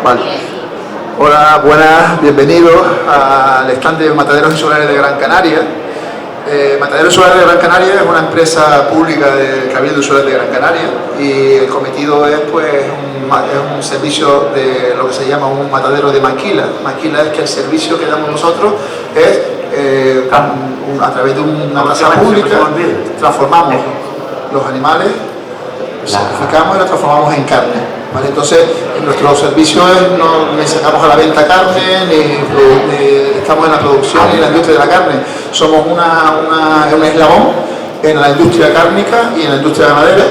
Vale. Hola, buenas, bienvenidos al stand de Mataderos Insulares de Gran Canaria. Mataderos Insulares de Gran Canaria es una empresa pública del Cabildo Insular de Gran Canaria y el cometido es pues un servicio de lo que se llama un matadero de maquila. Maquila es que el servicio que damos nosotros es a través de una tasa pública transformamos los animales, sacrificamos y los transformamos en carne. ¿Vale? Entonces, en nuestro servicio no le sacamos a la venta carne, ni estamos en la producción ni en la industria de la carne. Somos un eslabón en la industria cárnica y en la industria ganadera.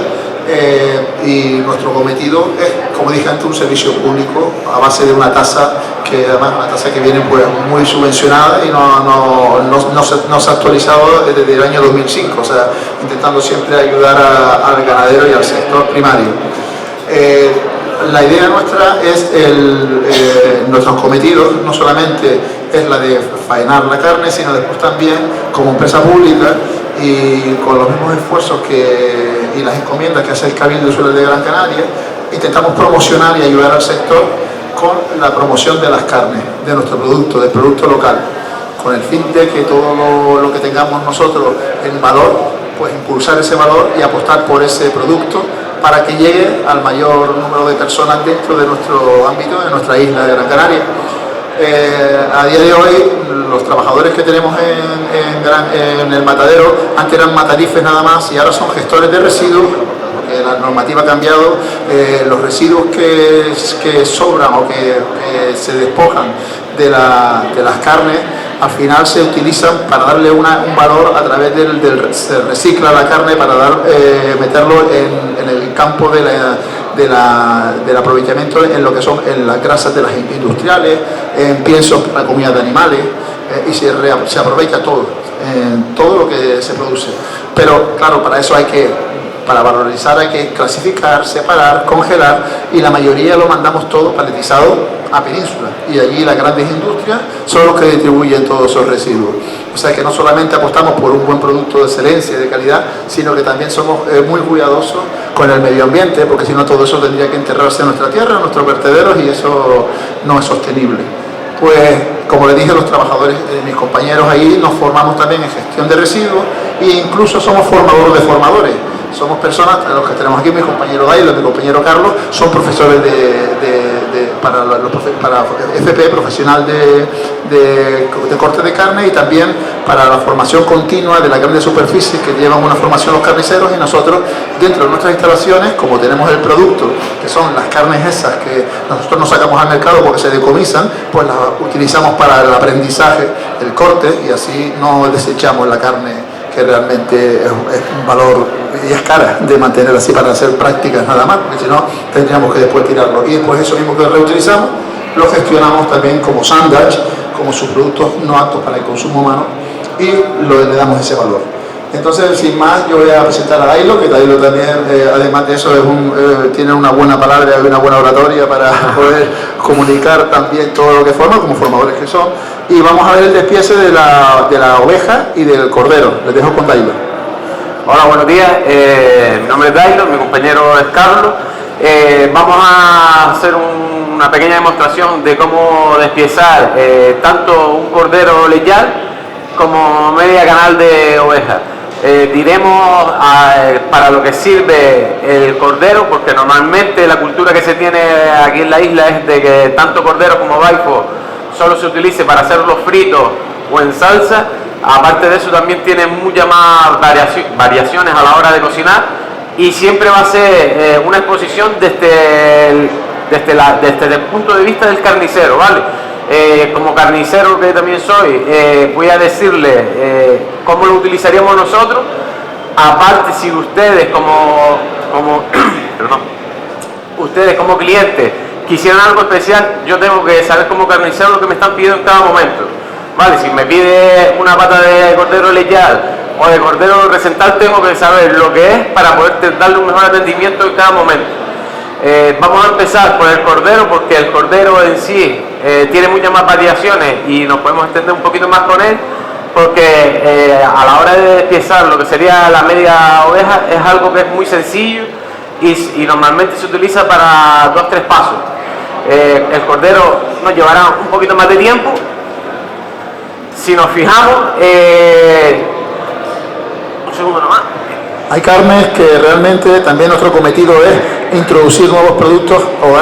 Y nuestro cometido es, como dije antes, un servicio público a base de una tasa que además una tasa que viene pues muy subvencionada y no se ha actualizado desde el año 2005, o sea, intentando siempre ayudar al ganadero y al sector primario. La idea nuestra es nuestros cometidos no solamente es la de faenar la carne, sino después también como empresa pública y con los mismos esfuerzos y las encomiendas que hace el Cabildo Insular de Gran Canaria, intentamos promocionar y ayudar al sector con la promoción de las carnes, de nuestro producto, del producto local, con el fin de que todo lo que tengamos nosotros en valor, pues impulsar ese valor y apostar por ese producto para que llegue al mayor número de personas dentro de nuestro ámbito, de nuestra isla de Gran Canaria. A día de hoy, los trabajadores que tenemos en el matadero, antes eran matarifes nada más y ahora son gestores de residuos, porque la normativa ha cambiado. Los residuos que sobran o que se despojan de las carnes, al final se utilizan para darle un valor a través se recicla la carne para meterlo en el campo del aprovechamiento en lo que son en las grasas de las industriales, en piensos para comida de animales, y se aprovecha todo lo que se produce. Pero claro, para valorizar hay que clasificar, separar, congelar, y la mayoría lo mandamos todo paletizado a Península, y allí las grandes industrias son los que distribuyen todos esos residuos. O sea que no solamente apostamos por un buen producto de excelencia y de calidad, sino que también somos muy cuidadosos con el medio ambiente, porque si no todo eso tendría que enterrarse en nuestra tierra, en nuestros vertederos, y eso no es sostenible. Pues, como les dije, los trabajadores, mis compañeros ahí, nos formamos también en gestión de residuos e incluso somos formadores de formadores. Somos personas, los que tenemos aquí, mi compañero Dailo, mi compañero Carlos, son profesores para FP, profesional de corte de carne, y también para la formación continua de las grandes superficies que llevan una formación los carniceros, y nosotros, dentro de nuestras instalaciones, como tenemos el producto, que son las carnes esas que nosotros no sacamos al mercado porque se decomisan, pues las utilizamos para el aprendizaje, el corte, y así no desechamos la carne, que realmente es un valor y es cara de mantener así para hacer prácticas nada más, porque si no tendríamos que después tirarlo. Y después eso mismo que reutilizamos lo gestionamos también como sandwich, como subproductos no aptos para el consumo humano, y le damos ese valor. Entonces, sin más, yo voy a presentar a Dailo, que Dailo también, además de eso, tiene una buena palabra y una buena oratoria para poder comunicar también todo lo que forma, como formadores que son. Y vamos a ver el despiece de la oveja y del cordero. Les dejo con Dailo. Hola, buenos días. Mi nombre es Dailo, mi compañero es Carlos. Vamos a hacer una pequeña demostración de cómo despiezar tanto un cordero lechal como media canal de oveja. Diremos para lo que sirve el cordero, porque normalmente la cultura que se tiene aquí en la isla es de que tanto cordero como baifo solo se utilice para hacerlos fritos o en salsa. Aparte de eso, también tiene muchas más variaciones a la hora de cocinar, y siempre va a ser una exposición desde el punto de vista del carnicero, ¿vale? Como carnicero que también soy, voy a decirle cómo lo utilizaríamos nosotros. Aparte, si ustedes ustedes como clientes quisieran algo especial, yo tengo que saber como carnicero lo que me están pidiendo en cada momento, ¿vale? Si me pide una pata de cordero lechal o de cordero recental, tengo que saber lo que es para poder darle un mejor atendimiento en cada momento. Vamos a empezar por el cordero, porque el cordero en sí tiene muchas más variaciones y nos podemos extender un poquito más con él, porque a la hora de despiezar lo que sería la media oveja es algo que es muy sencillo y normalmente se utiliza para 2 o 3 pasos. El cordero nos llevará un poquito más de tiempo. Si nos fijamos, un segundo nomás. Hay carnes que realmente también nuestro cometido es introducir nuevos productos o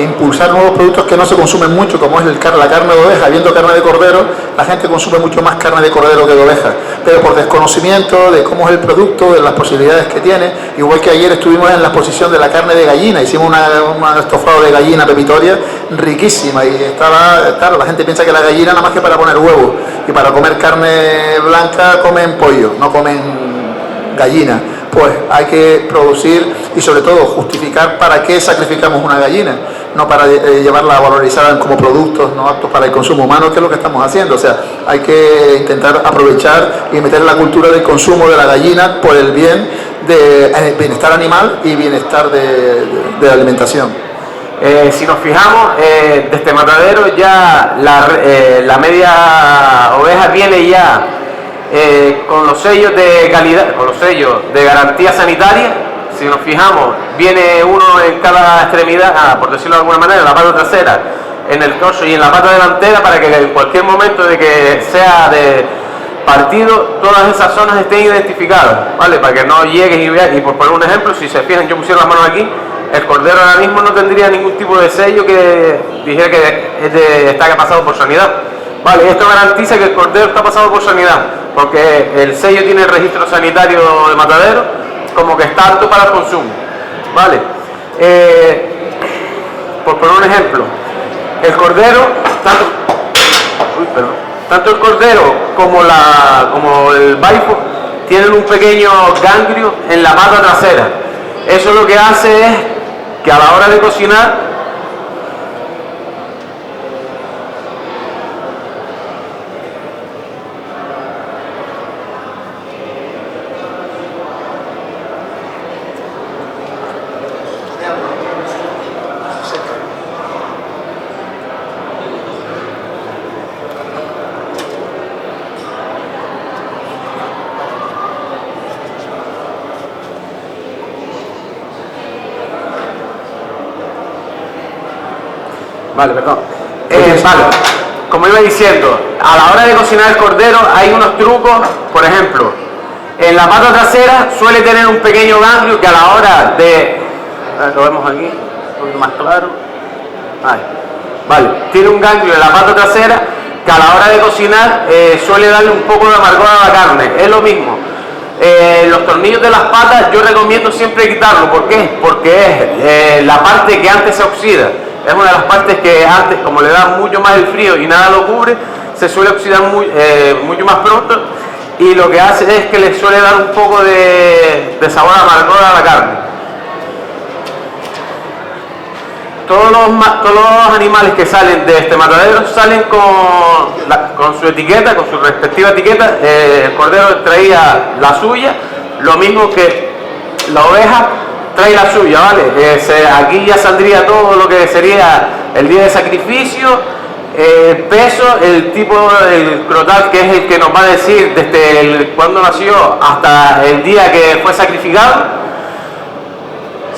impulsar nuevos productos que no se consumen mucho, como es la carne de oveja. Habiendo carne de cordero, la gente consume mucho más carne de cordero que de oveja, pero por desconocimiento de cómo es el producto, de las posibilidades que tiene. Igual que ayer estuvimos en la exposición de la carne de gallina, hicimos un estofado de gallina pepitoria riquísima, y estaba, claro, la gente piensa que la gallina nada más que para poner huevos, y para comer carne blanca comen pollo, no comen gallina. Pues hay que producir y sobre todo justificar para qué sacrificamos una gallina, no para llevarla a valorizar como productos no aptos para el consumo humano, que es lo que estamos haciendo. O sea, hay que intentar aprovechar y meter la cultura del consumo de la gallina por el bien de bienestar animal y bienestar de alimentación. Si nos fijamos, de este matadero ya la media oveja viene ya con los sellos de calidad, con los sellos de garantía sanitaria. Si nos fijamos, viene uno en cada extremidad, por decirlo de alguna manera, en la pata trasera, en el torso y en la pata delantera, para que en cualquier momento de que sea de partido, todas esas zonas estén identificadas, ¿vale? Para que no llegues y veas. Y por poner un ejemplo, si se fijan, yo pusieron las manos aquí, el cordero ahora mismo no tendría ningún tipo de sello que dijera que está pasado por sanidad. Vale, esto garantiza que el cordero está pasado por sanidad, porque el sello tiene el registro sanitario de matadero como que está apto para el consumo. Vale, por poner un ejemplo, el cordero, tanto el cordero como el baifo tienen un pequeño ganglio en la pata trasera. Eso lo que hace es que a la hora de cocinar, vale, perdón. Vale, como iba diciendo, a la hora de cocinar el cordero hay unos trucos. Por ejemplo, en la pata trasera suele tener un pequeño ganglio que a la hora de... lo vemos aquí, un poquito más claro. Ahí. Vale, tiene un ganglio en la pata trasera que a la hora de cocinar suele darle un poco de amargor a la carne. Es lo mismo. Los tornillos de las patas yo recomiendo siempre quitarlo. ¿Por qué? Porque es la parte que antes se oxida. Es una de las partes que antes, como le da mucho más el frío y nada lo cubre, se suele oxidar mucho más pronto, y lo que hace es que le suele dar un poco de sabor amargor a la carne. Todos los animales que salen de este matadero salen con su etiqueta, con su respectiva etiqueta. El cordero traía la suya, lo mismo que la oveja trae la suya, ¿vale? Aquí ya saldría todo lo que sería el día de sacrificio, el peso, el tipo del crotal, que es el que nos va a decir desde cuándo nació hasta el día que fue sacrificado.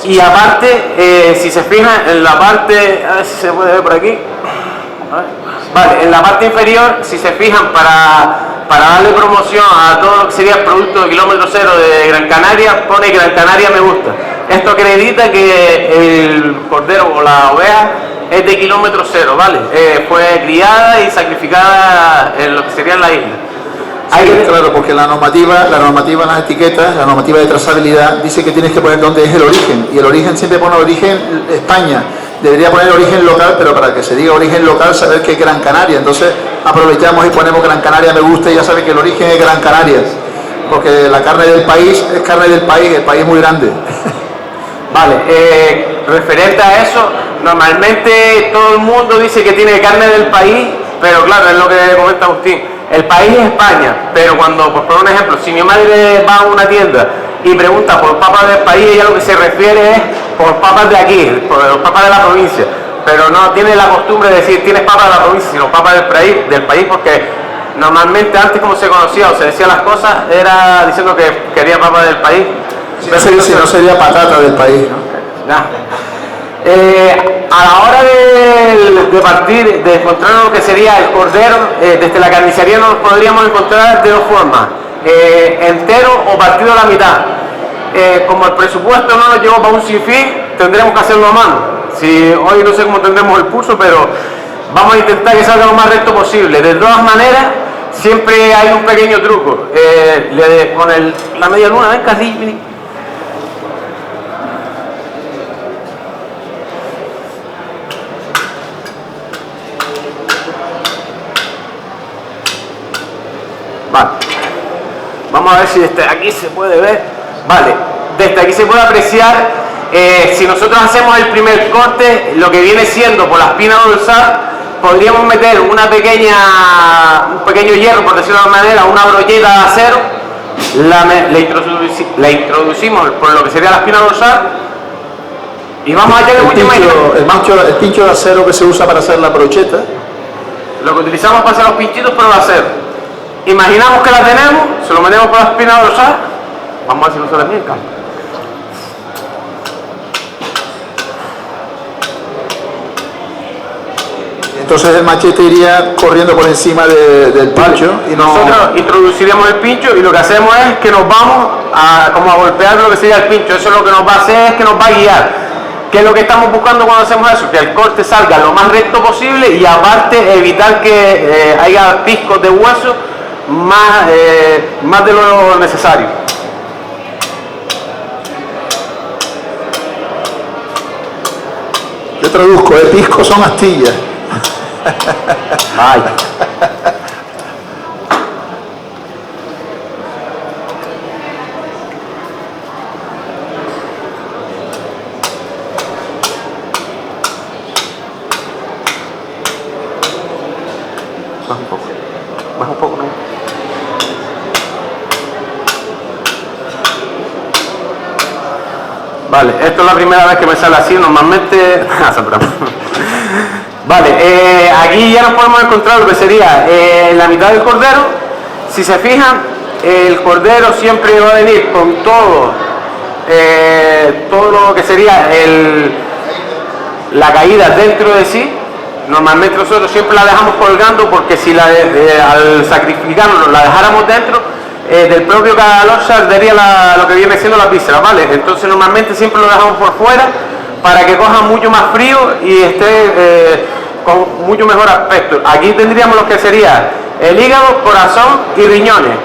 Y aparte, si se fijan en la parte, a ver si se puede ver por aquí, vale, en la parte inferior, si se fijan, para darle promoción a todo lo que sería el producto de kilómetro cero de Gran Canaria, pone Gran Canaria me gusta. Esto acredita que el cordero o la oveja es de kilómetro cero, ¿vale? Fue criada y sacrificada en lo que sería la isla. Sí, claro, porque la normativa en las etiquetas, la normativa de trazabilidad dice que tienes que poner dónde es el origen, y el origen siempre pone origen España. Debería poner origen local, pero para que se diga origen local, saber que es Gran Canaria. Entonces aprovechamos y ponemos Gran Canaria me gusta, y ya sabe que el origen es Gran Canarias, porque la carne del país es carne del país, el país es muy grande. Vale, referente a eso, normalmente todo el mundo dice que tiene carne del país, pero claro, es lo que comenta Agustín, el país es España, pero cuando, por un ejemplo, si mi madre va a una tienda y pregunta por papas del país, ella lo que se refiere es por papas de aquí, por papas de la provincia, pero no tiene la costumbre de decir tienes papas de la provincia, sino papas del país, porque normalmente antes, como se conocía o se decía las cosas, era diciendo que quería papas del país. Si no sería patata del país, ¿no? A la hora de partir, de encontrar lo que sería el cordero, desde la carnicería nos podríamos encontrar de dos formas, entero o partido a la mitad. Como el presupuesto no nos llevó para un sinfín, tendremos que hacerlo a mano. Si hoy no sé cómo tendremos el pulso, pero vamos a intentar que salga lo más recto posible. De todas maneras, siempre hay un pequeño truco. Con la media luna, ven casi, vení. Vale. Vamos a ver si desde aquí se puede ver. Vale, desde aquí se puede apreciar, si nosotros hacemos el primer corte, lo que viene siendo por la espina dorsal, podríamos meter un pequeño hierro, por decirlo de alguna manera, una brocheta de acero, la introducimos por lo que sería la espina dorsal y vamos a echarle el pincho de acero que se usa para hacer la brocheta. Lo que utilizamos para hacer los pinchitos, pero de acero. Imaginamos que la tenemos, se lo metemos por la espina dorsal. Vamos a ver si no se le mienca. Entonces el machete iría corriendo por encima del pincho. Y nosotros introduciríamos el pincho y lo que hacemos es que nos vamos a golpear lo que sería el pincho. Eso lo que nos va a hacer es que nos va a guiar. ¿Qué es lo que estamos buscando cuando hacemos eso? Que el corte salga lo más recto posible y aparte evitar que haya pizcos de hueso más de lo necesario. Yo traduzco, pisco son astillas. Vaya. Baja un poco, ¿no? Vale, esto es la primera vez que me sale así, normalmente... Vale, aquí ya nos podemos encontrar lo que sería la mitad del cordero. Si se fijan, el cordero siempre va a venir con todo lo que sería la caída dentro de sí. Normalmente nosotros siempre la dejamos colgando porque si al sacrificarnos la dejáramos dentro, del propio calor saldría lo que viene siendo la víscera, ¿vale? Entonces normalmente siempre lo dejamos por fuera para que coja mucho más frío y esté con mucho mejor aspecto. Aquí tendríamos lo que sería el hígado, corazón y riñones.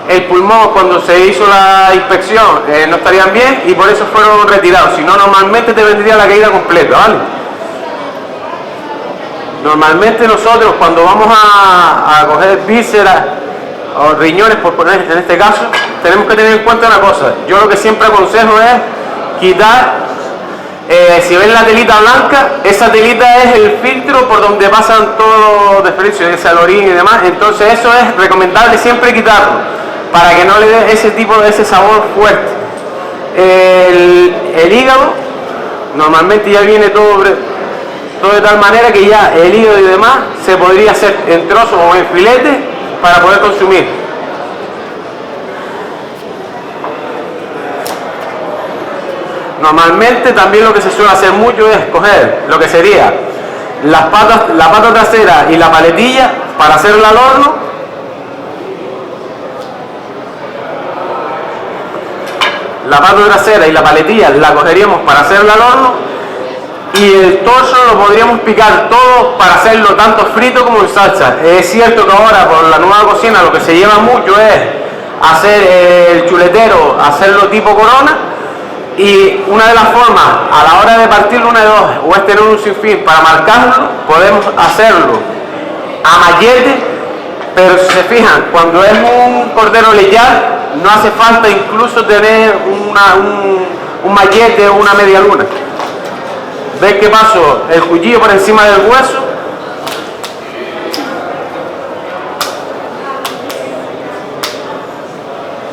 El pulmón, cuando se hizo la inspección, no estarían bien y por eso fueron retirados. Si no, normalmente te vendría la caída completa, ¿vale? Normalmente nosotros cuando vamos a coger vísceras o riñones, por poner en este caso, tenemos que tener en cuenta una cosa. Yo lo que siempre aconsejo es quitar, si ven la telita blanca, esa telita es el filtro por donde pasan todos los desperdicios, ese alorín y demás. Entonces eso es recomendable siempre quitarlo, para que no le dé ese sabor fuerte. El hígado, normalmente ya viene todo de tal manera que ya el hígado y demás se podría hacer en trozos o en filetes para poder consumir. Normalmente también lo que se suele hacer mucho es coger lo que sería la pata trasera y la paletilla para hacerla al horno. La pata trasera y la paletilla la cogeríamos para hacerla al horno. Y el torso lo podríamos picar todo para hacerlo tanto frito como en salsa. Es cierto que ahora por la nueva cocina lo que se lleva mucho es hacer el chuletero, hacerlo tipo corona. Y una de las formas a la hora de partirlo una de dos, o es tener un sinfín para marcarlo, podemos hacerlo a mallete, pero si se fijan, cuando es un cordero lechal, no hace falta incluso tener un mallete o una media luna. ¿Ves que paso el cuchillo por encima del hueso?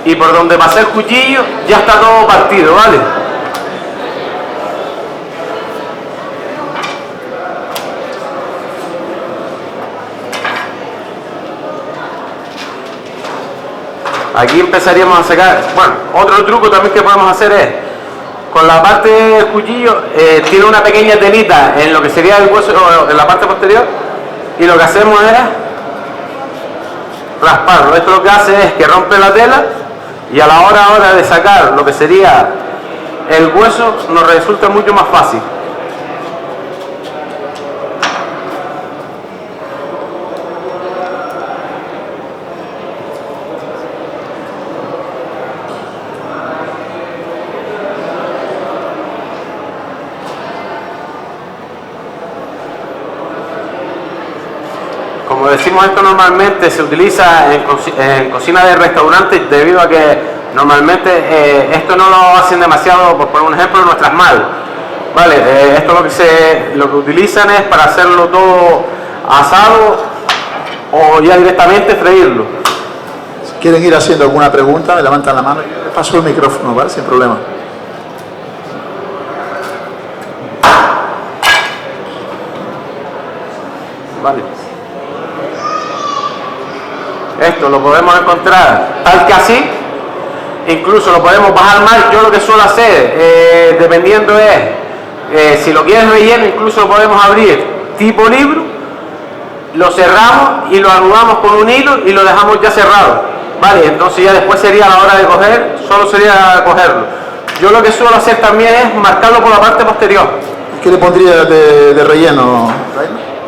Y por donde pasé el cuchillo ya está todo partido, ¿vale? Aquí empezaríamos a sacar, bueno, otro truco también que podemos hacer es con la parte del cuchillo tiene una pequeña telita en lo que sería el hueso, en la parte posterior, y lo que hacemos es rasparlo. Esto lo que hace es que rompe la tela y a la hora de sacar lo que sería el hueso nos resulta mucho más fácil. Como decimos, esto normalmente se utiliza en cocina de restaurantes debido a que normalmente esto no lo hacen demasiado, por poner un ejemplo, nuestras madres. Vale, esto lo que utilizan es para hacerlo todo asado o ya directamente freírlo. Si quieren ir haciendo alguna pregunta, me levantan la mano y yo les paso el micrófono, ¿vale? Sin problema. Vale. Esto lo podemos encontrar tal que así, incluso lo podemos bajar más. Yo lo que suelo hacer, dependiendo si lo quieres relleno, incluso lo podemos abrir tipo libro, lo cerramos y lo anudamos con un hilo y lo dejamos ya cerrado, vale. Entonces ya después sería la hora de coger, solo sería cogerlo. Yo lo que suelo hacer también es marcarlo por la parte posterior. ¿Qué le pondría de relleno?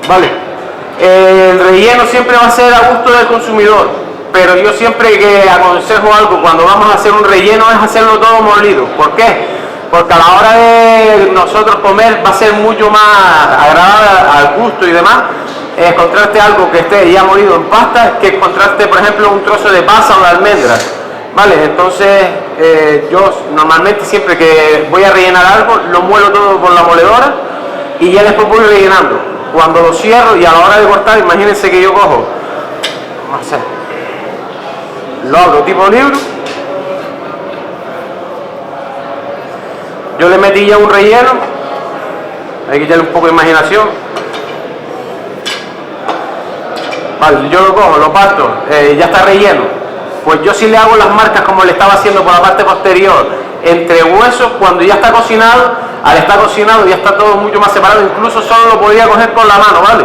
Vale. El relleno siempre va a ser a gusto del consumidor, pero yo siempre que aconsejo algo cuando vamos a hacer un relleno es hacerlo todo molido. ¿Por qué? Porque a la hora de nosotros comer va a ser mucho más agradable al gusto y demás encontrarte algo que esté ya molido en pasta que encontrarte, por ejemplo, un trozo de pasa o de almendra. Vale, entonces yo normalmente siempre que voy a rellenar algo lo muelo todo por la moledora y ya después voy rellenando. Cuando lo cierro y a la hora de cortar, imagínense que yo cojo, no sé, lo abro tipo libro, yo le metí ya un relleno, hay que echarle un poco de imaginación. Vale, yo lo cojo, lo parto, ya está relleno. Pues yo sí le hago las marcas como le estaba haciendo por la parte posterior, entre huesos, cuando ya está cocinado. Al estar cocinado ya está todo mucho más separado, incluso solo lo podría coger con la mano, ¿vale?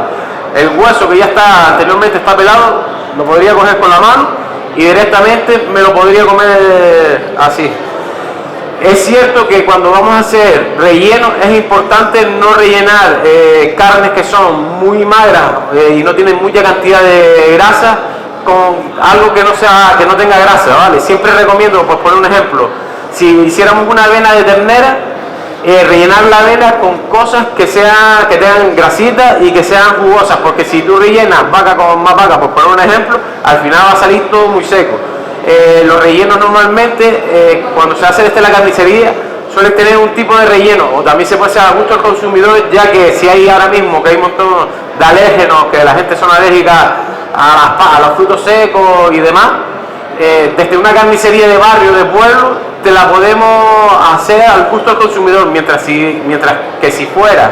El hueso que ya está anteriormente está pelado, lo podría coger con la mano y directamente me lo podría comer así. Es cierto que cuando vamos a hacer relleno es importante no rellenar carnes que son muy magras y no tienen mucha cantidad de grasa con algo que no tenga grasa, ¿vale? Siempre recomiendo, por poner un ejemplo, si hiciéramos una avena de ternera, rellenar la avena con cosas que tengan grasita y que sean jugosas, porque si tú rellenas vaca con más vaca, por poner un ejemplo, al final va a salir todo muy seco. Los rellenos normalmente, cuando se hace en la carnicería, suelen tener un tipo de relleno, o también se puede hacer a gusto al consumidor, ya que si hay ahora mismo que hay un montón de alérgenos, que la gente son alérgicas a los frutos secos y demás, desde una carnicería de barrio, de pueblo, te la podemos hacer al gusto del consumidor, mientras que si fuera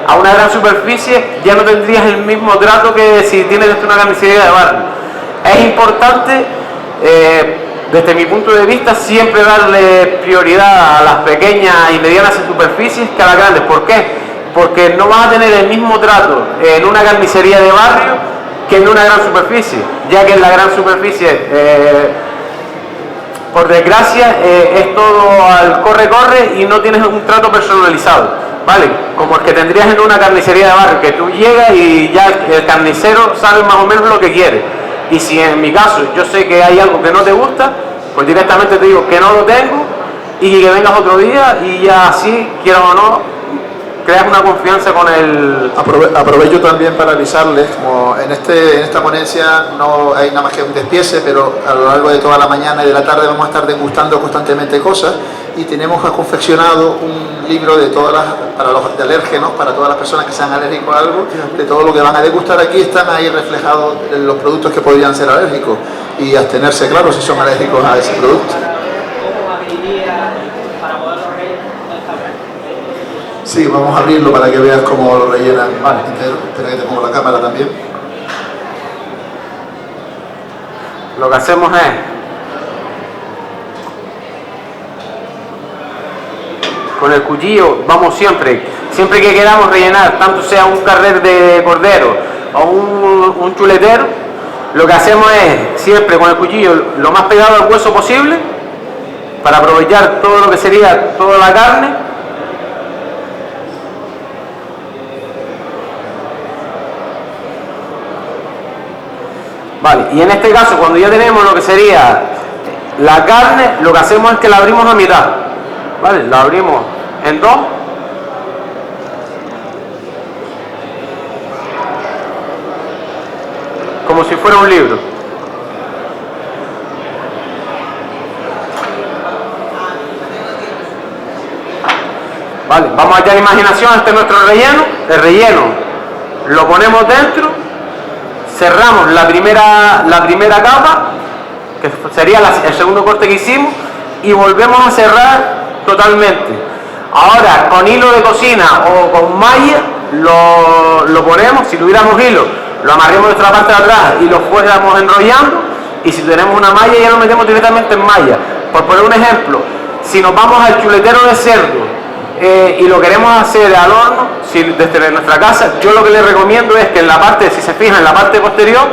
a una gran superficie ya no tendrías el mismo trato que si tienes desde una carnicería de barrio. Es importante, desde mi punto de vista, siempre darle prioridad a las pequeñas y medianas superficies que a las grandes. ¿Por qué? Porque no vas a tener el mismo trato en una carnicería de barrio que en una gran superficie, ya que en la gran superficie por desgracia es todo al corre y no tienes un trato personalizado, ¿vale? Como el que tendrías en una carnicería de barrio, que tú llegas y ya el carnicero sabe más o menos lo que quiere. Y si en mi caso yo sé que hay algo que no te gusta, pues directamente te digo que no lo tengo y que vengas otro día y ya así, quieras o no, creas una confianza con el... Aprovecho también para avisarles, como en esta ponencia no hay nada más que un despiece, pero a lo largo de toda la mañana y de la tarde vamos a estar degustando constantemente cosas y tenemos confeccionado un libro para los alérgenos, para todas las personas que sean alérgicos a algo, de todo lo que van a degustar aquí están ahí reflejados los productos que podrían ser alérgicos y abstenerse, claro, si son alérgicos a ese producto. Sí, vamos a abrirlo para que veas cómo lo rellenan. Vale, entero. Espera que te pongo la cámara también. Lo que hacemos es con el cuchillo vamos siempre que queramos rellenar, tanto sea un carrer de cordero o un chuletero, lo que hacemos es siempre con el cuchillo lo más pegado al hueso posible para aprovechar todo lo que sería toda la carne. Vale, y en este caso cuando ya tenemos lo que sería la carne, lo que hacemos es que la abrimos a mitad, ¿vale? La abrimos en dos. Como si fuera un libro. Vale, vamos a echar imaginación, este es nuestro relleno. El relleno lo ponemos dentro, cerramos la primera capa, que sería el segundo corte que hicimos, y volvemos a cerrar totalmente. Ahora, con hilo de cocina o con malla, lo ponemos, si tuviéramos hilo, lo amarramos de nuestra parte de atrás y lo fuéramos enrollando, y si tenemos una malla ya lo metemos directamente en malla. Por poner un ejemplo, si nos vamos al chuletero de cerdo y lo queremos hacer al horno, desde nuestra casa, yo lo que les recomiendo es que en la parte, si se fijan, en la parte posterior,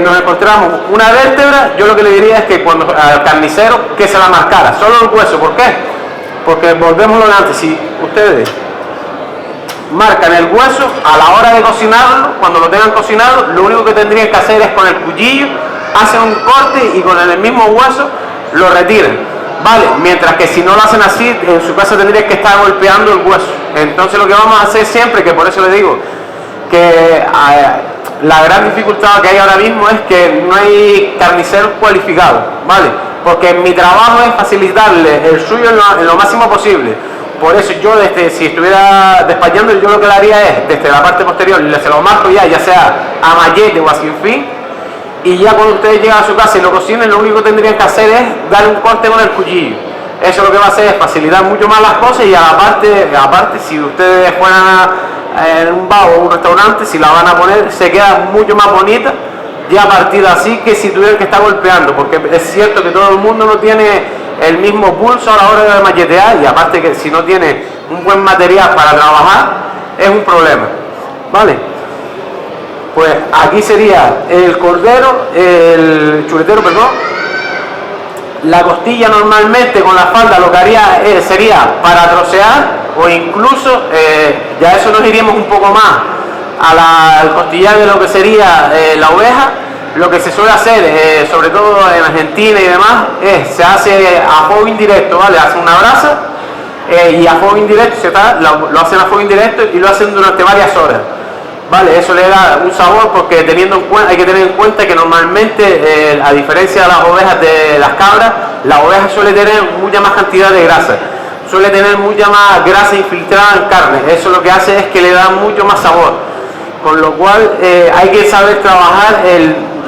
nos encontramos una vértebra. Yo lo que le diría es que cuando al carnicero que se la marcara, solo el hueso. ¿Por qué? Porque volvemos lo de antes, si ustedes marcan el hueso a la hora de cocinarlo, cuando lo tengan cocinado, lo único que tendrían que hacer es con el cuchillo, hacen un corte y con el mismo hueso lo retiran, ¿vale? Mientras que si no lo hacen así, en su casa tendrían que estar golpeando el hueso. Entonces lo que vamos a hacer siempre, que por eso les digo que la gran dificultad que hay ahora mismo es que no hay carniceros cualificados, ¿vale? Porque mi trabajo es facilitarle el suyo en lo máximo posible. Por eso yo, si estuviera despachando, yo lo que le haría es, desde la parte posterior, se lo marco ya sea a mallete o a sin fin, y ya cuando ustedes llegan a su casa y lo cocinen, lo único que tendrían que hacer es darle un corte con el cuchillo. Eso lo que va a hacer es facilitar mucho más las cosas, y aparte si ustedes fueran en un bar o un restaurante, si la van a poner, se queda mucho más bonita ya partida así que si tuvieran que estar golpeando, porque es cierto que todo el mundo no tiene el mismo pulso a la hora de machetear, y aparte que si no tiene un buen material para trabajar es un problema, ¿vale? Pues aquí sería el cordero, el chuletero, perdón. La costilla normalmente con la falda lo que haría sería para trocear, o incluso ya eso nos iríamos un poco más al costillar de lo que sería la oveja. Lo que se suele hacer, sobre todo en Argentina y demás, se hace a fuego indirecto, ¿vale? Hacen una brasa y a fuego indirecto, lo hacen a fuego indirecto y lo hacen durante varias horas, ¿vale? Eso le da un sabor, porque hay que tener en cuenta que normalmente, a diferencia de las ovejas de las cabras, la oveja suele tener mucha más cantidad de grasa, suele tener mucha más grasa infiltrada en carne. Eso lo que hace es que le da mucho más sabor, con lo cual hay que saber trabajar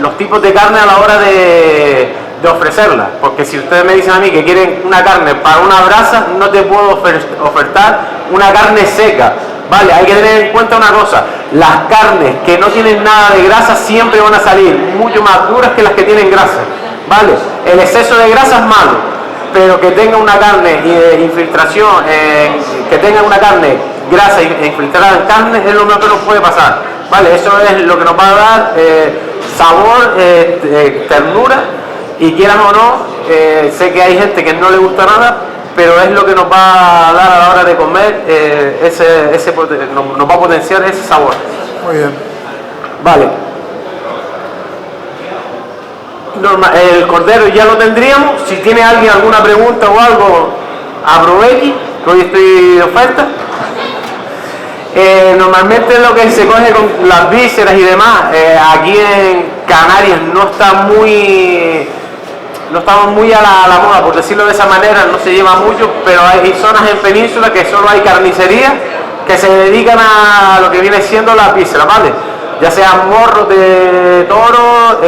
los tipos de carne a la hora de ofrecerla, porque si ustedes me dicen a mí que quieren una carne para una brasa, no te puedo ofertar una carne seca, ¿vale? Hay que tener en cuenta una cosa: las carnes que no tienen nada de grasa siempre van a salir mucho más duras que las que tienen grasa, ¿vale? El exceso de grasa es malo, pero que tenga una carne infiltración, que tenga una carne grasa infiltrada en carne es lo mejor que nos puede pasar, ¿vale? Eso es lo que nos va a dar sabor, ternura, y quieran o no, sé que hay gente que no le gusta nada, pero es lo que nos va a dar a la hora de comer, nos va a potenciar ese sabor. Muy bien. Vale. El cordero ya lo tendríamos. Si tiene alguien alguna pregunta o algo, aproveche, que hoy estoy de oferta. Normalmente lo que se coge con las vísceras y demás, aquí en Canarias no estamos muy a la moda, por decirlo de esa manera, no se lleva mucho, pero hay zonas en península que solo hay carnicerías que se dedican a lo que viene siendo las vísceras, ¿vale? Ya sean morros de toro,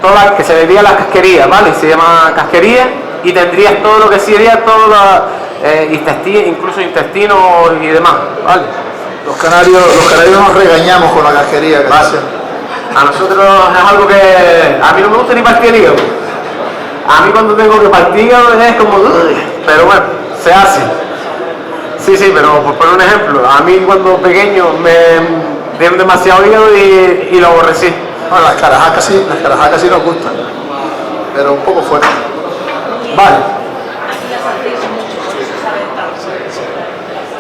todas que se dedican a las casquerías, ¿vale? Se llama casquería, y tendrías todo lo que sería todo incluso intestinos y demás, ¿vale? Los canarios nos regañamos con la casquería que ¿vale? hacen. A nosotros es algo que a mí no me gusta ni partir el hígado. A mí cuando tengo que partir es como... Pero bueno, se hace. Sí, sí, pero por poner un ejemplo, a mí cuando pequeño me dieron demasiado hígado y lo aborrecí. Bueno, las carajacas sí nos gustan, pero un poco fuerte. Vale.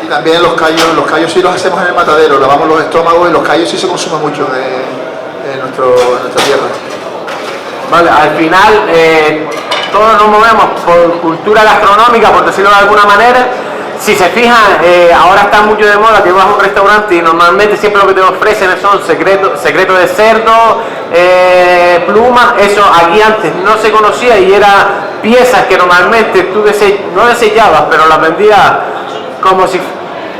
Y también los callos sí los hacemos en el matadero, lavamos los estómagos y los callos sí se consumen mucho en nuestra tierra. Vale, al final todos nos movemos por cultura gastronómica, por decirlo de alguna manera. Si se fijan, ahora está mucho de moda que vas a un restaurante y normalmente siempre lo que te ofrecen son secretos de cerdo, plumas. Eso aquí antes no se conocía y eran piezas que normalmente tú no desechabas, pero las vendías como si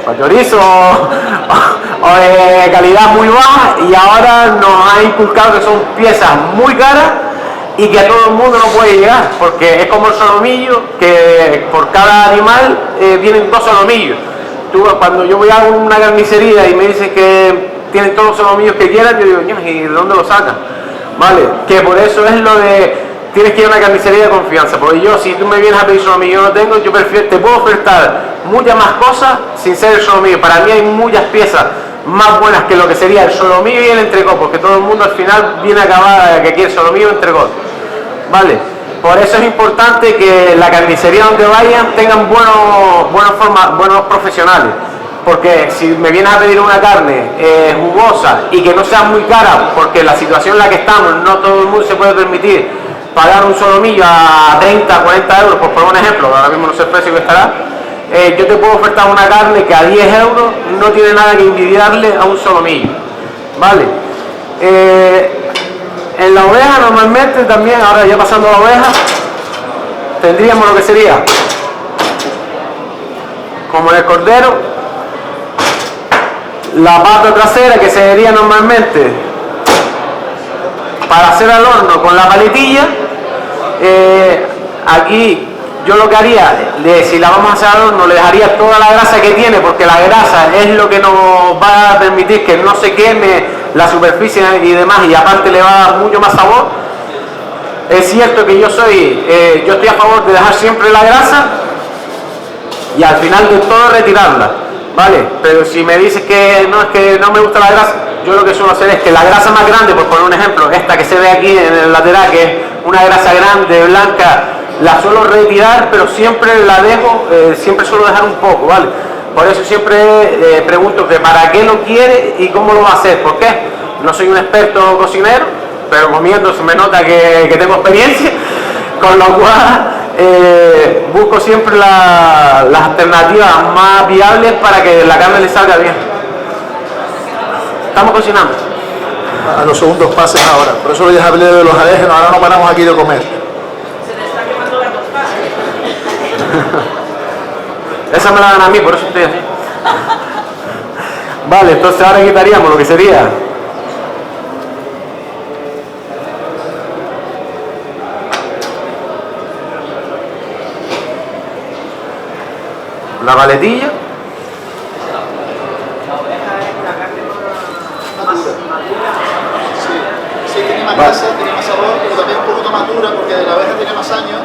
fuera chorizo o de calidad muy baja, y ahora nos ha inculcado que son piezas muy caras y que a todo el mundo no puede llegar, porque es como el solomillo, que por cada animal vienen 2 solomillos. Cuando yo voy a una carnicería y me dicen que tienen todos los solomillos que quieran, yo digo, ¿y de dónde lo sacan? Vale, que por eso es lo de tienes que ir a una carnicería de confianza, porque yo, si tú me vienes a pedir solomillo y yo no tengo, yo prefiero, te puedo ofertar muchas más cosas sin ser el solomillo. Para mí hay muchas piezas más buenas que lo que sería el solomillo y el entrecot, porque todo el mundo al final viene a acabar que quiere solomillo y entrecot. Vale, por eso es importante que la carnicería donde vayan tengan buenos profesionales, porque si me vienes a pedir una carne jugosa y que no sea muy cara, porque la situación en la que estamos, no todo el mundo se puede permitir pagar un solomillo a 30, 40 euros, por poner un ejemplo, ahora mismo no sé el precio que estará, yo te puedo ofertar una carne que a 10 euros no tiene nada que envidiarle a un solomillo, ¿vale? En la oveja normalmente también, ahora ya pasando a la oveja, tendríamos lo que sería, como en el cordero, la pata trasera, que sería normalmente para hacer al horno con la paletilla. Aquí yo lo que haría, si la vamos a hacer al horno, le dejaría toda la grasa que tiene, porque la grasa es lo que nos va a permitir que no se queme la superficie y demás, y aparte le va a dar mucho más sabor. Es cierto que yo estoy a favor de dejar siempre la grasa y al final de todo retirarla, ¿vale? Pero si me dices que no, es que no me gusta la grasa, yo lo que suelo hacer es que la grasa más grande, por poner un ejemplo, esta que se ve aquí en el lateral, que es una grasa grande, blanca, la suelo retirar, pero siempre la dejo, siempre suelo dejar un poco, ¿vale? Por eso siempre pregunto que para qué lo quiere y cómo lo va a hacer. ¿Por qué? No soy un experto cocinero, pero comiendo se me nota que tengo experiencia, con lo cual busco siempre las alternativas más viables para que la carne le salga bien. Estamos cocinando. A los segundos pases ahora, por eso les hablé de los alérgenos, ahora no paramos aquí de comer. Se le está quemando la tostada. Esa me la dan a mí, por eso estoy así. Vale, entonces ahora quitaríamos lo que sería la paletilla. Sí, tiene más grasa, tiene más sabor, pero también un poquito más dura porque la oveja tiene más años.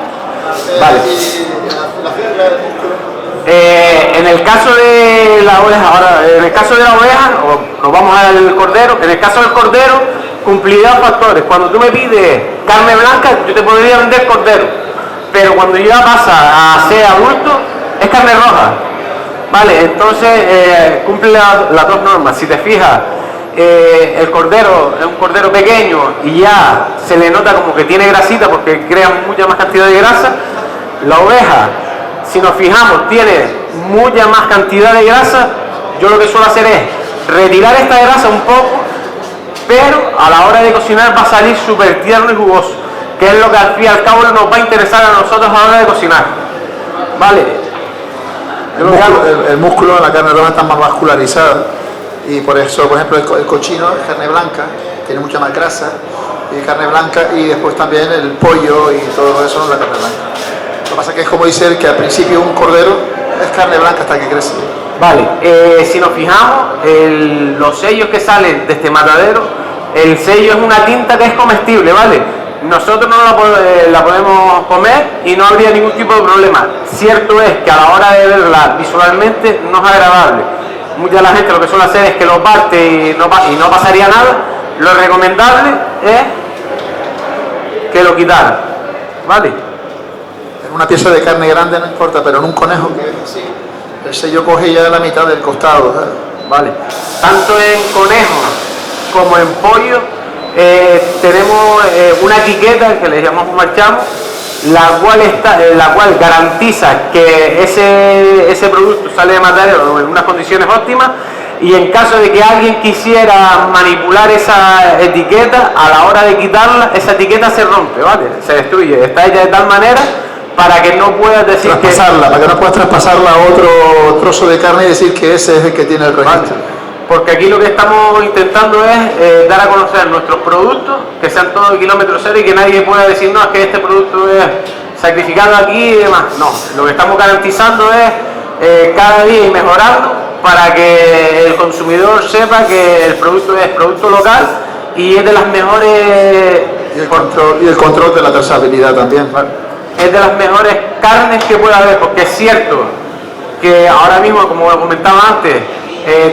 Vale. Y la fibra del músculo. En el caso de la oveja, en el caso de la oveja, nos vamos al cordero. En el caso del cordero, cumplirá factores. Cuando tú me pides carne blanca, yo te podría vender cordero, pero cuando ya pasa a ser adulto, es carne roja. Vale, entonces cumple las 2 normas. Si te fijas, el cordero es un cordero pequeño y ya se le nota como que tiene grasita porque crea mucha más cantidad de grasa. La oveja, si nos fijamos, tiene mucha más cantidad de grasa. Yo lo que suelo hacer es retirar esta grasa un poco, pero a la hora de cocinar va a salir súper tierno y jugoso, que es lo que al fin y al cabo nos va a interesar a nosotros a la hora de cocinar. Vale. El músculo de la carne roja está más vascularizado y por eso, por ejemplo, el cochino es carne blanca, tiene mucha más grasa y carne blanca, y después también el pollo y todo eso es la carne blanca. Lo que pasa es que es como dice él, que al principio un cordero es carne blanca hasta que crece. Vale, si nos fijamos, los sellos que salen de este matadero, el sello es una tinta que es comestible, ¿vale? nosotros no la podemos comer y no habría ningún tipo de problema. Cierto es que a la hora de verla visualmente no es agradable. Mucha de la gente lo que suele hacer es que lo parte y no pasaría nada. Lo recomendable es que lo quitara, ¿vale? En una pieza de carne grande no importa, pero en un conejo que es así, el sello coge ya la mitad del costado, ¿sabes? Vale. Tanto en conejo como en pollo tenemos una etiqueta que le llamamos marchamo, la cual garantiza que ese producto sale de matadero en unas condiciones óptimas, y en caso de que alguien quisiera manipular esa etiqueta, a la hora de quitarla, esa etiqueta se rompe, ¿vale? Se destruye. Está hecha de tal manera para que no puedas decir para que no puedas traspasarla a otro trozo de carne y decir que ese es el que tiene el registro. Vale. Porque aquí lo que estamos intentando es dar a conocer nuestros productos, que sean todos de kilómetro cero y que nadie pueda decir, no, es que este producto es sacrificado aquí y demás. No, lo que estamos garantizando es cada día ir mejorando para que el consumidor sepa que el producto es producto local y es de las mejores... Y el control de la trazabilidad también. Vale. Es de las mejores carnes que puede haber, porque es cierto que ahora mismo, como lo comentaba antes,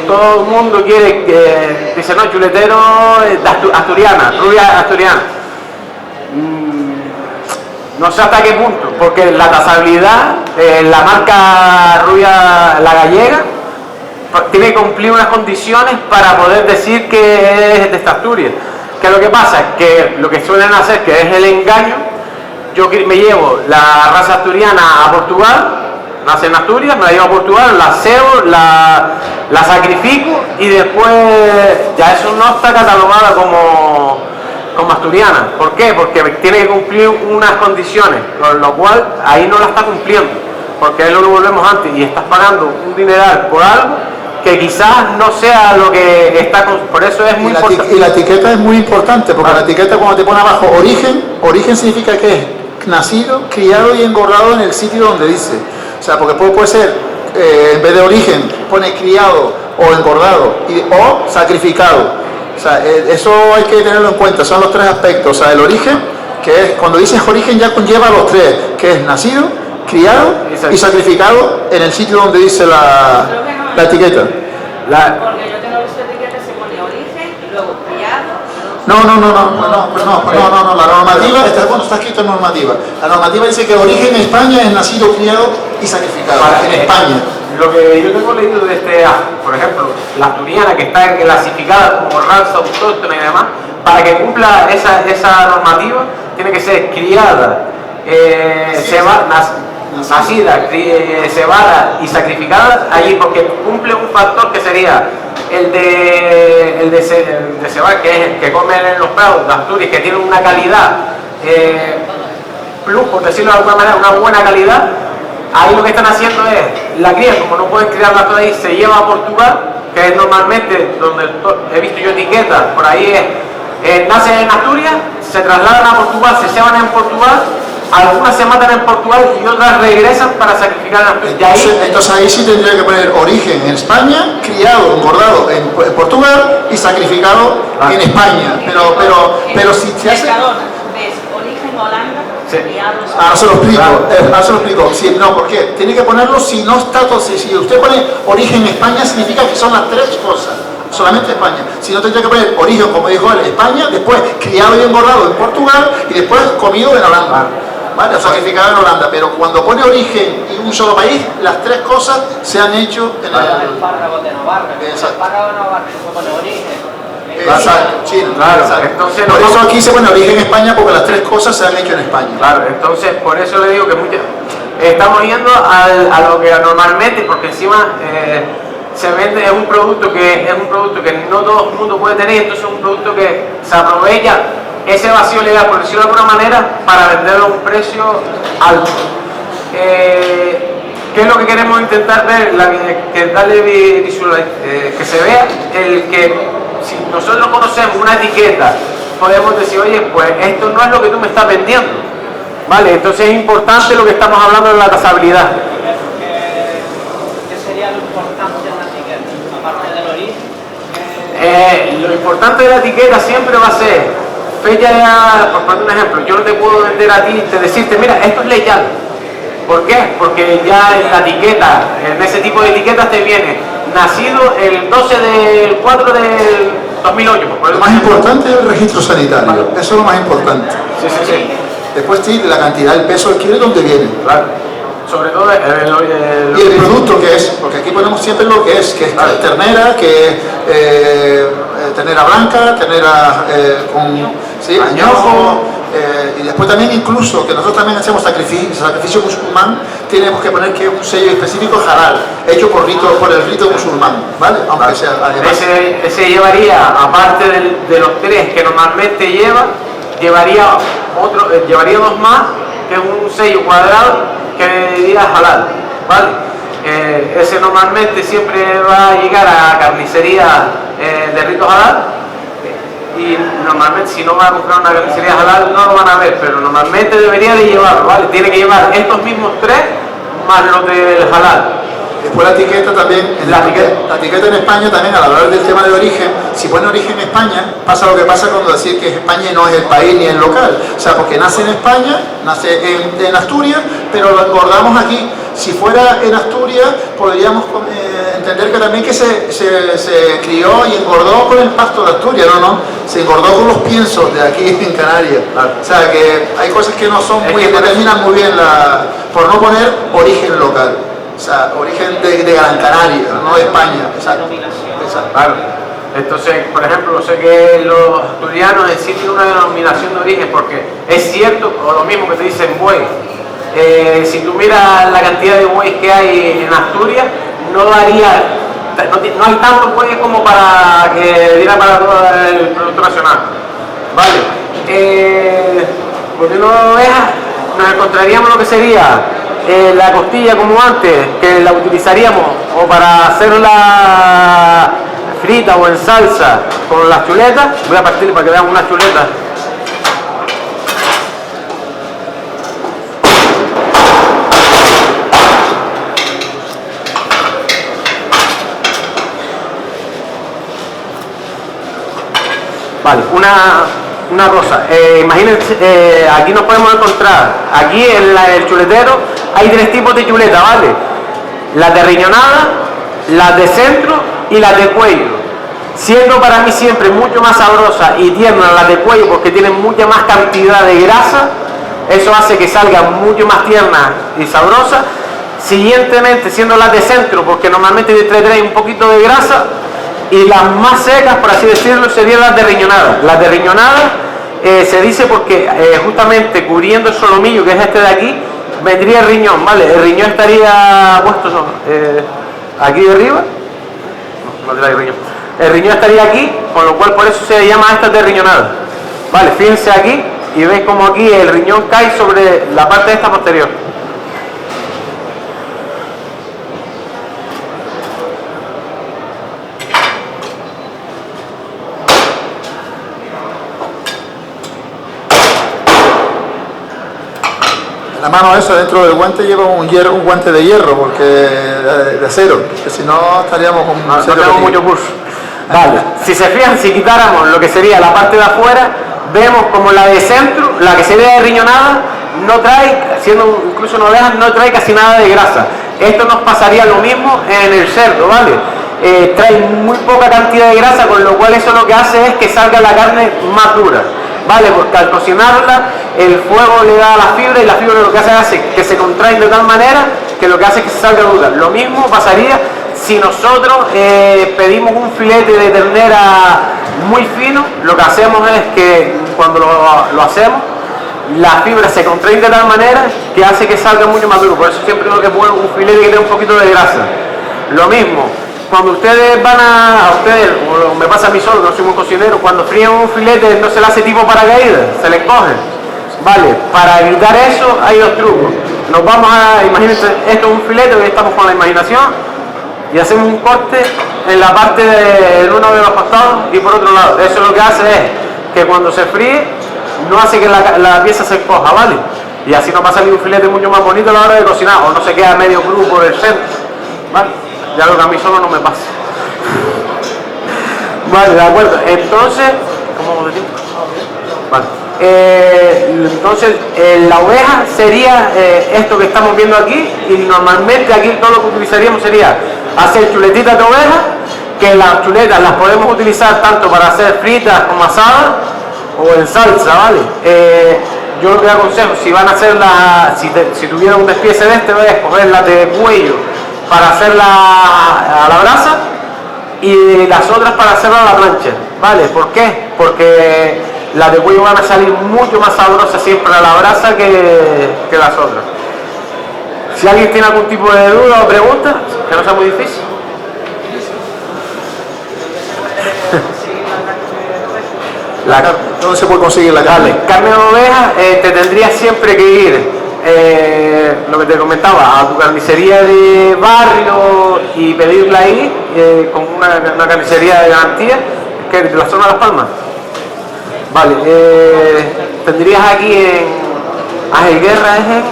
todo el mundo quiere que dice, no, chuletero asturiana, rubia asturiana. No sé hasta qué punto, porque la trazabilidad, la marca rubia, la gallega, tiene que cumplir unas condiciones para poder decir que es de esta Asturias. ¿Qué es lo que pasa? Que lo que suelen hacer, que es el engaño, yo me llevo la raza asturiana a Portugal, nace en Asturias, me la llevo a Portugal, la cebo, la sacrifico y después ya eso no está catalogada como asturiana. ¿Por qué? Porque tiene que cumplir unas condiciones, con lo cual ahí no la está cumpliendo, porque ahí lo volvemos antes y estás pagando un dineral por algo que quizás no sea lo que está, por eso es muy importante. Y la etiqueta es muy importante, porque la etiqueta cuando te pone abajo origen significa que es nacido, criado y engordado en el sitio donde dice. O sea, porque puede ser, en vez de origen, pone criado o engordado o sacrificado. O sea, eso hay que tenerlo en cuenta, son los tres aspectos. O sea, el origen, que es, cuando dices origen ya conlleva los tres, que es nacido, criado y sacrificado en el sitio donde dice la etiqueta. Porque yo tengo visto etiquetas se pone origen y luego criado. No, la normativa, está escrito en normativa. La normativa dice que origen en España es nacido, criado y sacrificado, en España. Lo que yo tengo leído de por ejemplo, la asturiana, que está clasificada como raza autóctona y demás, para que cumpla esa normativa, tiene que ser criada, nacida, cebada y sacrificada allí, porque cumple un factor que sería el de cebar, que es el que comen en los prados de Asturias, que tiene una calidad plus, por decirlo de alguna manera, una buena calidad. Ahí lo que están haciendo es, la cría, como no pueden criarla toda ahí, se lleva a Portugal, que es normalmente donde he visto yo etiquetas, por ahí nacen en Asturias, se trasladan a Portugal, se ceban en Portugal, algunas se matan en Portugal y otras regresan para sacrificar en Asturias. Entonces ahí sí tendría que poner origen en España, criado, engordado en Portugal y sacrificado en España. Pero si se hace... ¿Ves? Origen Holanda, sí. Ahora se lo explico. Sí, no, ¿por qué? Tiene que ponerlo si no está todo. Si usted pone origen en España, significa que son las tres cosas. Solamente España. Si no, tendría que poner origen, como dijo él, España, después criado y engordado en Portugal y después comido en Holanda. ¿Vale? O sacrificado en Holanda. Pero cuando pone origen y un solo país, las tres cosas se han hecho en el espárrago de Navarra. El espárrago de Navarra se pone origen. Exacto, China. Claro, exacto. entonces por eso aquí se pone origen España, porque las tres cosas se han hecho en España. Claro, entonces por eso le digo que estamos yendo a lo que normalmente, porque encima se vende, es un producto que no todo el mundo puede tener, entonces es un producto que se aprovecha ese vacío legal, por decirlo de alguna manera, para venderlo a un precio alto. ¿Qué es lo que queremos intentar ver? Que darle que se vea el que si nosotros conocemos una etiqueta, podemos decir, oye, pues esto no es lo que tú me estás vendiendo, ¿vale? Entonces es importante lo que estamos hablando de la trazabilidad. ¿Qué sería lo importante de una etiqueta, aparte del origen? Lo importante de la etiqueta siempre va a ser fecha ya, por poner un ejemplo, yo no te puedo vender a ti, decirte, mira, esto es leyal. ¿Por qué? Porque ya en la etiqueta, en ese tipo de etiquetas te viene nacido el 12 del 4 del 2008. Lo más importante es el registro sanitario, vale. Eso es lo más importante. Sí, sí, sí. Después sí, la cantidad, el peso del kilo y dónde viene. Claro. Sobre todo y el producto que es, porque aquí ponemos siempre lo que es claro. Ternera, que es ternera blanca, ternera con ¿sí? añojo, y después también incluso que nosotros también hacemos sacrificio musulmán, tenemos que poner que es un sello específico halal, hecho por el rito musulmán, ¿vale? Aunque sea además. Ese llevaría, aparte de los 3 que normalmente llevaría dos más, que es un sello cuadrado que diría halal, ¿vale? Ese normalmente siempre va a llegar a carnicería de rito halal, y normalmente si no va a comprar una carnicería halal no lo van a ver, pero normalmente debería de llevarlo, ¿vale? Tiene que llevar estos mismos 3 más los del halal. Después la etiqueta también, la etiqueta en España también, al hablar del tema de origen, si pone origen España, pasa lo que pasa cuando decir que es España y no es el país ni el local. O sea, porque nace en España, nace en Asturias, pero lo engordamos aquí. Si fuera en Asturias, podríamos entender que también que se crió y engordó con el pasto de Asturias, no, se engordó con los piensos de aquí en Canarias. O sea, que hay cosas que no son muy, determinan muy bien por no poner origen local. O sea, origen de Gran Canaria, no de España. Exacto. Claro. Entonces, por ejemplo, sé que los asturianos existen una denominación de origen porque es cierto, o lo mismo que te dicen buey. Si tú miras la cantidad de bueyes que hay en Asturias, no hay tantos bueyes como para que diera para todo el Producto Nacional. Vale. Volviendo a ovejas, nos encontraríamos lo que sería la costilla como antes, que la utilizaríamos o para hacerla frita o en salsa con las chuletas. Voy a partir para que vean unas chuletas. Vale, una cosa, imagínense, aquí nos podemos encontrar, aquí en el chuletero hay 3 tipos de chuleta, ¿vale? Las de riñonada, las de centro y las de cuello. Siendo para mí siempre mucho más sabrosa y tierna las de cuello porque tienen mucha más cantidad de grasa, eso hace que salgan mucho más tiernas y sabrosas. Siguientemente, siendo las de centro, porque normalmente trae un poquito de grasa, y las más secas, por así decirlo, serían las de riñonada. Las de riñonada se dice porque justamente cubriendo el solomillo, que es este de aquí, vendría el riñón, ¿vale? El riñón estaría puesto aquí de arriba. No trae riñón. El riñón estaría aquí, con lo cual por eso se llama estas de riñonada. Vale, fíjense aquí y veis como aquí el riñón cae sobre la parte de esta posterior. La mano esa dentro del guante lleva un guante de hierro, porque de acero, que si no estaríamos con no tenemos mucho pulso. Vale, si se fijan, si quitáramos lo que sería la parte de afuera, vemos como la de centro, la que sería de riñonada, no trae, siendo incluso una oveja, no trae casi nada de grasa. Esto nos pasaría lo mismo en el cerdo, ¿vale? Trae muy poca cantidad de grasa, con lo cual eso lo que hace es que salga la carne más dura. Vale, porque al cocinarla el fuego le da a la fibra y la fibra lo que hace que se contraen de tal manera que lo que hace es que se salga dura. Lo mismo pasaría si nosotros pedimos un filete de ternera muy fino. Lo que hacemos es que cuando lo hacemos, la fibra se contrae de tal manera que hace que salga mucho más duro. Por eso siempre lo que pongo un filete que tenga un poquito de grasa. Lo mismo, cuando ustedes van o me pasa a mí solo, que no soy muy cocinero, cuando fríen un filete no se le hace tipo paracaídas, se le encoge. Vale, para evitar eso hay 2 trucos. Nos vamos imagínense, esto es un filete, hoy estamos con la imaginación, y hacemos un corte en la parte de uno de los costados y por otro lado. Eso lo que hace es que cuando se fríe, no hace que la pieza se encoja, ¿vale? Y así nos va a salir un filete mucho más bonito a la hora de cocinar, o no se queda medio crudo por el centro, ¿vale? Ya lo que a mí solo no me pasa. Vale, de acuerdo. Entonces, ¿cómo vamos de tiempo? Vale. Entonces, la oveja sería esto que estamos viendo aquí, y normalmente aquí todo lo que utilizaríamos sería hacer chuletitas de oveja, que las chuletas las podemos utilizar tanto para hacer fritas como asadas o en salsa, ¿vale? Yo lo que aconsejo, si van a hacerlas, si tuvieran un despiece de este, es cogerlas de cuello para hacerla a la brasa y las otras para hacerla a la plancha, ¿vale? ¿Por qué? Porque las de cuello van a salir mucho más sabrosas siempre a la brasa que las otras. Si alguien tiene algún tipo de duda o pregunta, que no sea muy difícil. ¿Dónde se puede conseguir la carne? Vale, carne de oveja, te tendrías siempre que ir, lo que te comentaba, a tu carnicería de barrio y pedirla ahí, con una carnicería de garantía, que es de la zona de Las Palmas. Vale, tendrías aquí en Ángel Guerra, es en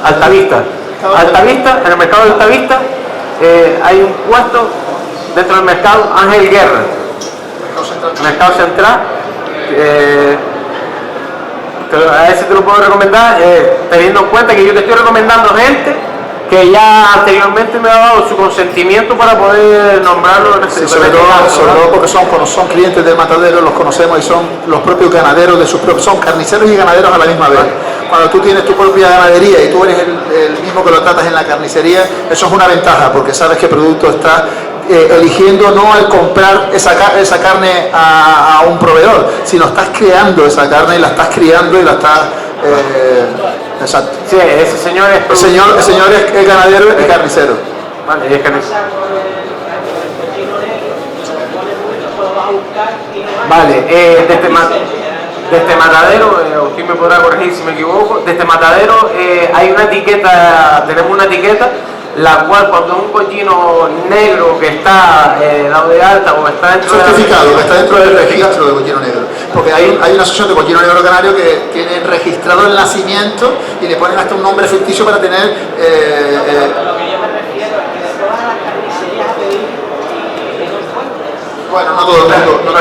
Altavista. Altavista, en el mercado de Altavista, hay un puesto dentro del mercado Ángel Guerra. Mercado Central. A ese te lo puedo recomendar, teniendo en cuenta que yo te estoy recomendando gente que ya anteriormente me ha dado su consentimiento para poder nombrarlo en este sobre todo porque son clientes del matadero, los conocemos y son los propios ganaderos de sus propios, son carniceros y ganaderos a la misma vez. Cuando tú tienes tu propia ganadería y tú eres el mismo que lo tratas en la carnicería, eso es una ventaja porque sabes qué producto está eligiendo, no al comprar esa carne a un proveedor, sino estás creando esa carne y la estás criando y la estás... exacto. Sí, ese señor es... El señor es ganadero y carnicero. Vale, es carnicero. Vale, desde Matadero, usted me podrá corregir si me equivoco, desde Matadero hay una etiqueta, tenemos una etiqueta, la cual cuando un cochino negro que está dado de alta o está dentro certificado, que está dentro del registro de cochino negro, porque hay una asociación de cochino negro canario que tiene registrado el nacimiento y le ponen hasta un nombre ficticio para tener... Lo que yo me refiero es que de todas las carnicerías a pedir y no encuentro. Bueno, no todo el mundo.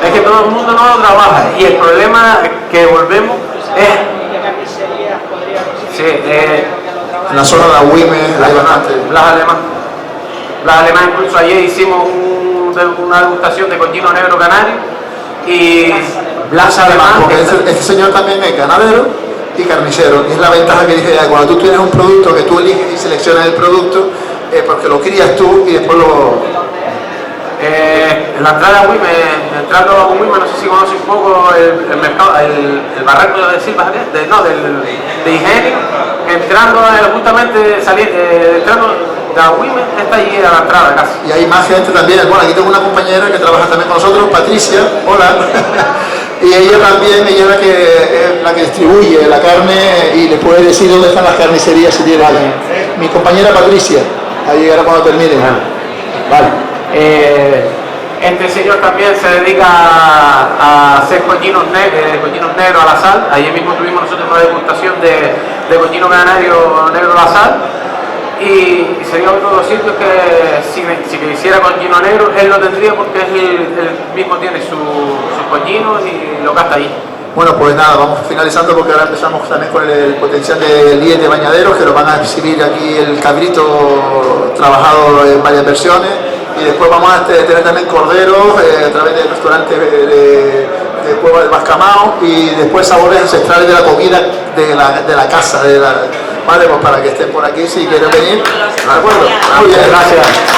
Es que todo el mundo no lo trabaja y el problema que volvemos es... ¿Qué carnicerías podría conseguir? Sí, en la zona de la Huime hay bastante. Las alemanas, incluso ayer hicimos una degustación de cochino negro canario y Blas alemán. Porque este señor también es ganadero y carnicero, y es la ventaja que dije ya, cuando tú tienes un producto que tú eliges y seleccionas el producto, porque lo crías tú y después lo... En la entrada a Huime, entrando a Huime, no sé si conoce un poco el mercado, el barranco de Silva, de Ingenio, entrando justamente entrando de Huime, está allí a la entrada casi. Y hay más gente también. Bueno, aquí tengo una compañera que trabaja también con nosotros, Patricia, hola. Y ella también, ella es la que distribuye la carne y le puede decir dónde están las carnicerías si tiene. Vale. Mi compañera Patricia, ahí llegará cuando termine. Vale. Este señor también se dedica a hacer cochinos negros a la sal. Ayer mismo tuvimos nosotros una degustación de cochino canario negro a la sal. Y sería otro de los sitios que si quisiera cochino negro, él lo tendría porque él mismo tiene sus cochinos y lo gasta ahí. Bueno, pues nada, vamos finalizando porque ahora empezamos también con el potencial de lies de bañaderos, que lo van a exhibir aquí el cabrito trabajado en varias versiones. Y después vamos a tener también corderos a través del restaurante de Cueva del Bascamao y después sabores ancestrales de la comida de la casa. Vale, pues para que estén por aquí si quieren venir. ¿De acuerdo? Muy bien, gracias.